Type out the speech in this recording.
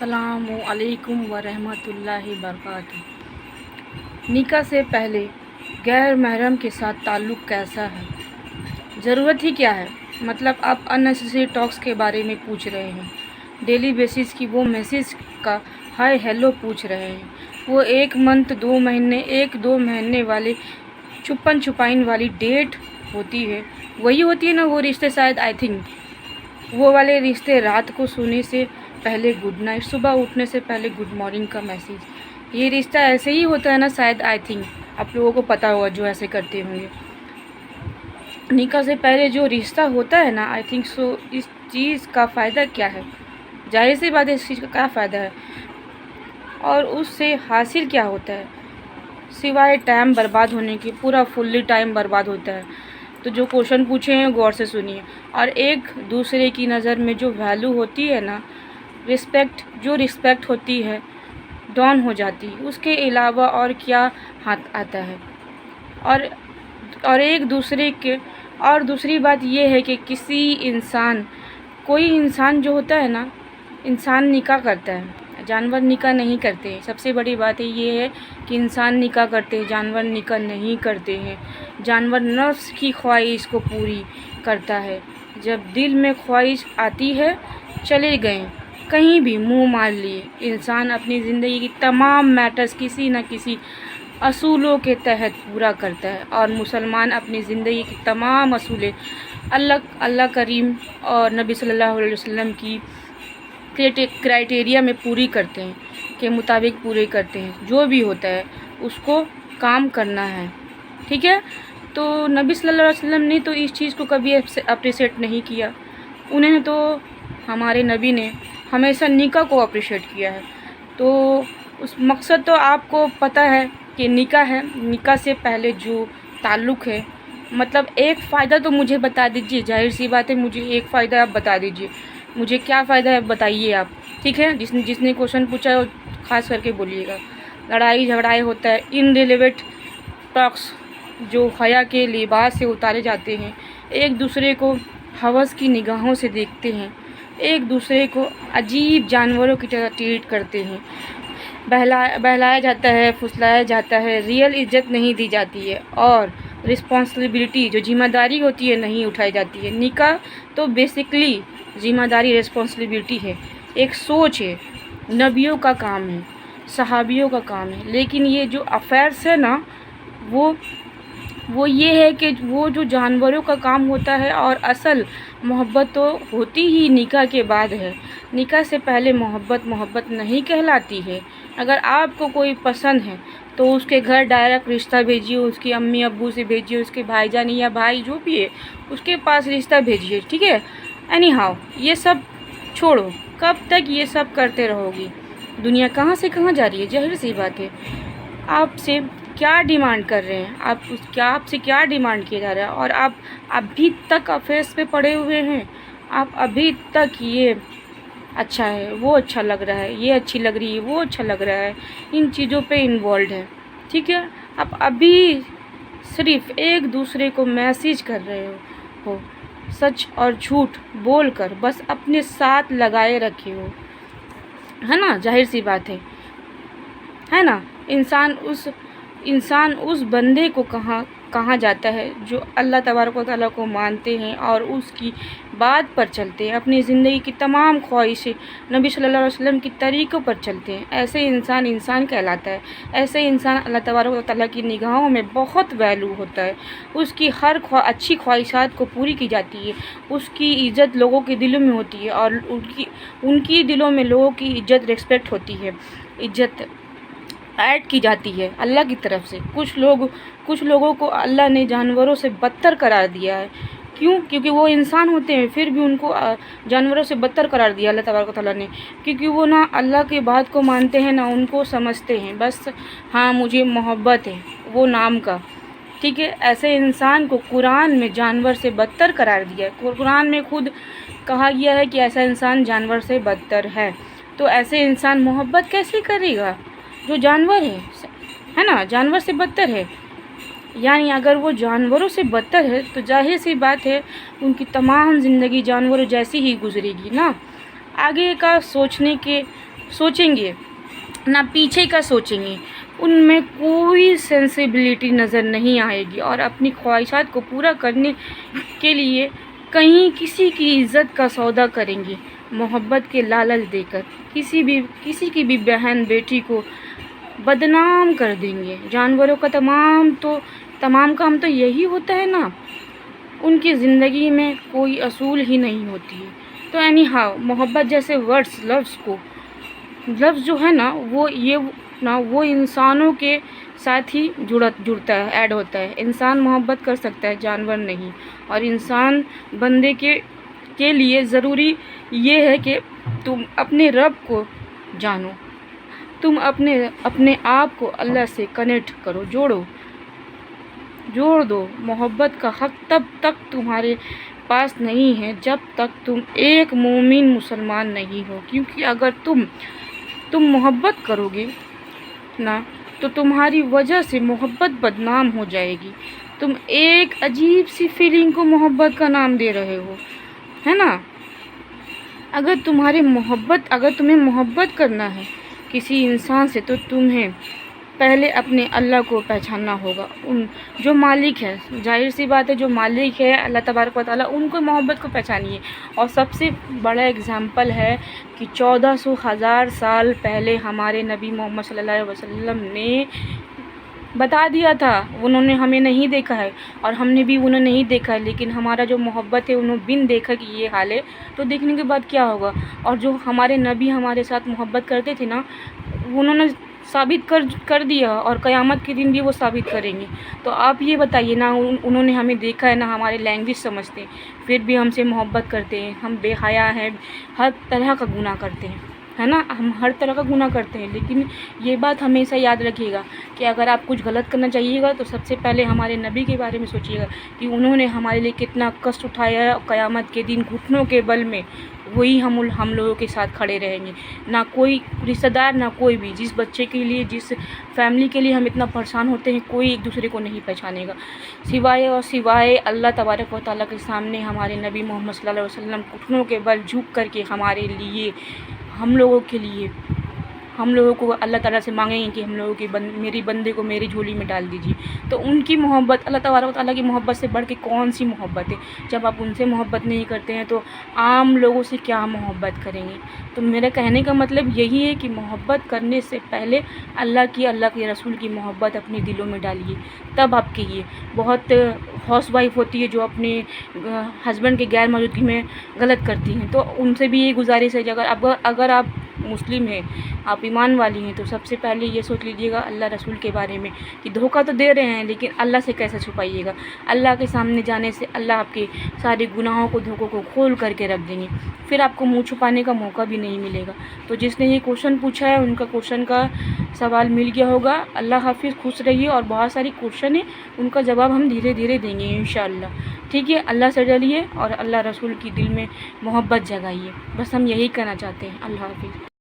अस्सलाम वालेकुम वरहमत ल्लाहि वबरकातुहू। निकाह से पहले गैर महरम के साथ ताल्लुक़ कैसा है, ज़रूरत ही क्या है। मतलब आप अननेसेसरी टॉक्स के बारे में पूछ रहे हैं, डेली बेसिस की वो मैसेज का हाय हेलो पूछ रहे हैं, वो 1 मंथ 2 महीने 1-2 महीने वाले छुपन छुपाइन वाली डेट होती है, वही होती है ना वो रिश्ते। शायद आई थिंक वो वाले रिश्ते रात को सोने से पहले गुड नाइट, सुबह उठने से पहले गुड मॉर्निंग का मैसेज, ये रिश्ता ऐसे ही होता है ना। शायद आई थिंक आप लोगों को पता होगा जो ऐसे करते होंगे। निकाह से पहले जो रिश्ता होता है ना, आई थिंक सो इस चीज़ का फ़ायदा क्या है, जाहिर सी बात है इस चीज़ का क्या फ़ायदा है और उससे हासिल क्या होता है, सिवाय टाइम बर्बाद होने के। पूरा फुल्ली टाइम बर्बाद होता है। तो जो क्वेश्चन पूछे हैं गौर से सुनिए। और एक दूसरे की नज़र में जो वैल्यू होती है ना, रिस्पेक्ट होती है, डाउन हो जाती है। उसके अलावा और क्या हाथ आता है। और एक दूसरे के और दूसरी बात ये है कि कोई इंसान जो होता है ना, इंसान निकाह करता है, जानवर निकाह नहीं करते। सबसे बड़ी बात ये है कि इंसान निकाह करते हैं, जानवर निकाह नहीं करते हैं। जानवर नफ्स की ख्वाहिश को पूरी करता है। जब दिल में ख्वाहिश आती है, चले गए कहीं भी मुंह मार लिए। इंसान अपनी ज़िंदगी की तमाम मैटर्स किसी न किसी असूलों के तहत पूरा करता है और मुसलमान अपनी ज़िंदगी की तमाम असूलें अल्लाह करीम और नबी सल्लल्लाहु अलैहि वसल्लम की क्राइटेरिया में पूरी करते हैं, के मुताबिक पूरे करते हैं। जो भी होता है उसको काम करना है, ठीक है। तो नबी सल्लल्लाहु अलैहि वसल्लम ने तो इस चीज़ को कभी अप्रिशिएट नहीं किया। उन्होंने तो, हमारे नबी ने हमेशा निकाह को अप्रिशिएट किया है। तो उस मकसद तो आपको पता है कि निकाह है। निकाह से पहले जो ताल्लुक़ है, मतलब एक फ़ायदा तो मुझे बता दीजिए। जाहिर सी बात है, मुझे एक फ़ायदा आप बता दीजिए। मुझे क्या फ़ायदा है बताइए आप, ठीक है। जिसने क्वेश्चन पूछा है वो ख़ास करके बोलिएगा। लड़ाई झगड़ाई होता है, इनरिलेवेंट टॉक्स जो हया के लिबास से उतारे जाते हैं, एक दूसरे को हवस की निगाहों से देखते हैं, एक दूसरे को अजीब जानवरों की तरह ट्रीट करते हैं, बहलाया जाता है, फुसलाया जाता है, रियल इज्जत नहीं दी जाती है और रिस्पॉन्सिबिलिटी जो जिम्मेदारी होती है नहीं उठाई जाती है। निकाह तो बेसिकली जिम्मेदारी रिस्पॉन्सिबिलिटी है, एक सोच है, नबियों का काम है, सहाबियों का काम है। लेकिन ये जो अफेयर्स है ना, वो ये है कि वो जो जानवरों का काम होता है और असल मोहब्बत तो होती ही निकाह के बाद है। निकाह से पहले मोहब्बत नहीं कहलाती है। अगर आपको कोई पसंद है तो उसके घर डायरेक्ट रिश्ता भेजिए, उसकी अम्मी अब्बू से भेजिए, उसके भाईजान या भाई जो भी है उसके पास रिश्ता भेजिए, ठीक है। एनी हाउ ये सब छोड़ो, कब तक ये सब करते रहोगी। दुनिया कहाँ से कहाँ जा रही है। जाहिर सी बात है, आपसे क्या डिमांड कर रहे हैं, आपसे क्या डिमांड किया जा रहा है और आप अभी तक अफेयर्स पे पड़े हुए हैं। आप अभी तक ये अच्छा है, वो अच्छा लग रहा है, ये अच्छी लग रही है, वो अच्छा लग रहा है, इन चीज़ों पे इन्वॉल्व है, ठीक है। आप अभी सिर्फ एक दूसरे को मैसेज कर रहे हो, सच और झूठ बोलकर बस अपने साथ लगाए रखे हो, है ना। जाहिर सी बात है ना। इंसान उस बंदे को कहाँ जाता है जो अल्लाह तबारक व तआला को मानते हैं और उसकी बात पर चलते हैं, अपनी ज़िंदगी की तमाम ख्वाहिशें नबी सल्लल्लाहु अलैहि वसल्लम की तरीक़ों पर चलते हैं। ऐसे इंसान कहलाता है। ऐसे इंसान अल्लाह तबारक व तआला की निगाहों में बहुत वैल्यू होता है। उसकी हर अच्छी ख्वाहिशात को पूरी की जाती है। उसकी इज़्ज़त लोगों के दिलों में होती है और उनकी दिलों में लोगों की इज़्ज़त रिस्पेक्ट होती है, इज़्ज़त ऐड की जाती है अल्लाह की तरफ से। कुछ लोगों को अल्लाह ने जानवरों से बदतर करार दिया है। क्यों? क्योंकि वो इंसान होते हैं, फिर भी उनको जानवरों से बदतर करार दिया अल्लाह तबारक व तआला ने। क्योंकि वो ना अल्लाह की बात को मानते हैं, ना उनको समझते हैं। बस हाँ मुझे मोहब्बत है वो नाम का, ठीक है। ऐसे इंसान को कुरान में जानवर से बदतर करार दिया है। कुरान में खुद कहा गया है कि ऐसा इंसान जानवर से बदतर है। तो ऐसे इंसान मोहब्बत कैसे करेगा जो जानवर है ना, जानवर से बदतर है। यानी अगर वो जानवरों से बदतर है तो जाहिर सी बात है उनकी तमाम ज़िंदगी जानवरों जैसी ही गुजरेगी ना। आगे का سوچیں گے نہ پیچھے کا سوچیں گے، ان میں کوئی سینسیبلٹی نظر نہیں آئے گی، اور اپنی خواہشات کو پورا کرنے کے لیے کہیں کسی کی عزت کا سودا کریں گے، محبت کے لالچ دے کر کسی کی بھی بہن بیٹی کو بدنام کر دیں گے۔ جانوروں کا تمام کام تو یہی ہوتا ہے نا، ان کی زندگی میں کوئی اصول ہی نہیں ہوتی ہے۔ تو محبت جیسے لفظ جو ہے نا وہ انسانوں کے ساتھ ہی جڑتا ہے، ایڈ ہوتا ہے۔ انسان محبت کر سکتا ہے، جانور نہیں۔ اور انسان بندے کے لیے ضروری یہ ہے کہ تم اپنے رب کو جانو، تم اپنے آپ کو اللہ سے کنیکٹ کرو، جوڑ دو۔ محبت کا حق تب تک تمہارے پاس نہیں ہے جب تک تم ایک مومن مسلمان نہیں ہو، کیونکہ اگر تم محبت کرو گے نا تو تمہاری وجہ سے محبت بدنام ہو جائے گی۔ تم ایک عجیب سی فیلنگ کو محبت کا نام دے رہے ہو، ہے نا۔ اگر تمہیں محبت کرنا ہے کسی انسان سے تو تمہیں پہلے اپنے اللہ کو پہچاننا ہوگا، جو مالک ہے، ظاہر سی بات ہے، جو مالک ہے اللہ تبارک و تعالیٰ، ان کو محبت کو پہچانیے۔ اور سب سے بڑا اگزامپل ہے کہ 1400 سال پہلے ہمارے نبی محمد صلی اللہ علیہ وسلم نے بتا دیا تھا، انہوں نے ہمیں نہیں دیکھا ہے اور ہم نے بھی انہیں نہیں دیکھا ہے، لیکن ہمارا جو محبت ہے انہوں بن دیکھا کہ یہ حال ہے، تو دیکھنے کے بعد کیا ہوگا۔ اور جو ہمارے نبی ہمارے ساتھ محبت کرتے تھے نا، انہوں نے ثابت کر دیا، اور قیامت کے دن بھی وہ ثابت کریں گے۔ تو آپ یہ بتائیے نا، انہوں نے ہمیں دیکھا ہے، نہ ہمارے لینگویج سمجھتے ہیں، پھر بھی ہم سے محبت کرتے ہیں۔ ہم بے حیا ہیں، ہر طرح کا گناہ کرتے ہیں، ہے نا، ہم ہر طرح کا گناہ کرتے ہیں، لیکن یہ بات ہمیشہ یاد رکھیے گا کہ اگر آپ کچھ غلط کرنا چاہیے گا تو سب سے پہلے ہمارے نبی کے بارے میں سوچیے گا کہ انہوں نے ہمارے لیے کتنا کشٹ اٹھایا ہے، اور قیامت کے دن گھٹنوں کے بل میں وہی ہم لوگوں کے ساتھ کھڑے رہیں گے۔ نہ کوئی رشتہ دار، نہ کوئی بھی، جس بچے کے لیے، جس فیملی کے لیے ہم اتنا پریشان ہوتے ہیں، کوئی ایک دوسرے کو نہیں پہچانے گا سوائے اللہ تبارک و تعالیٰ کے سامنے ہمارے نبی محمد صلی اللہ علیہ وسلم گھٹنوں کے بل جھک کر کے ہمارے لیے، ہم لوگوں کو اللہ تعالیٰ سے مانگیں گے کہ میری بندے کو میری جھولی میں ڈال دیجیے۔ تو ان کی محبت، اللہ تبارک و تعالیٰ کی محبت سے بڑھ کے کون سی محبت ہے؟ جب آپ ان سے محبت نہیں کرتے ہیں تو عام لوگوں سے کیا محبت کریں گے؟ تو میرا کہنے کا مطلب یہی ہے کہ محبت کرنے سے پہلے اللہ کے رسول کی محبت اپنے دلوں میں ڈالیے، تب آپ کہیے۔ بہت ہاؤس وائف ہوتی ہے جو اپنے ہسبینڈ کے غیر موجودگی میں غلط کرتی ہیں، تو ان سے بھی یہ گزارش ہے کہ اگر آپ مسلم ہیں، آپ ایمان والی ہیں، تو سب سے پہلے یہ سوچ لیجیے گا اللہ رسول کے بارے میں کہ دھوکہ تو دے رہے ہیں، لیکن اللہ سے کیسے چھپائیے گا۔ اللہ کے سامنے جانے سے اللہ آپ کے سارے گناہوں کو، دھوکوں کو کھول کر کے رکھ دیں گے، پھر آپ کو منہ چھپانے کا موقع بھی نہیں ملے گا۔ تو جس نے یہ کوشچن پوچھا ہے، ان کا کوشچن کا سوال مل گیا ہوگا۔ اللہ حافظ، خوش رہیے۔ اور بہت ساری کوشچن ہیں، ان کا جواب ہم دھیرے دھیرے دیں گے انشاءاللہ، ٹھیک ہے۔ اللہ سے ڈریے اور اللہ رسول کی دل میں محبت جگائیے، بس ہم یہی کہنا چاہتے ہیں۔ اللہ حافظ۔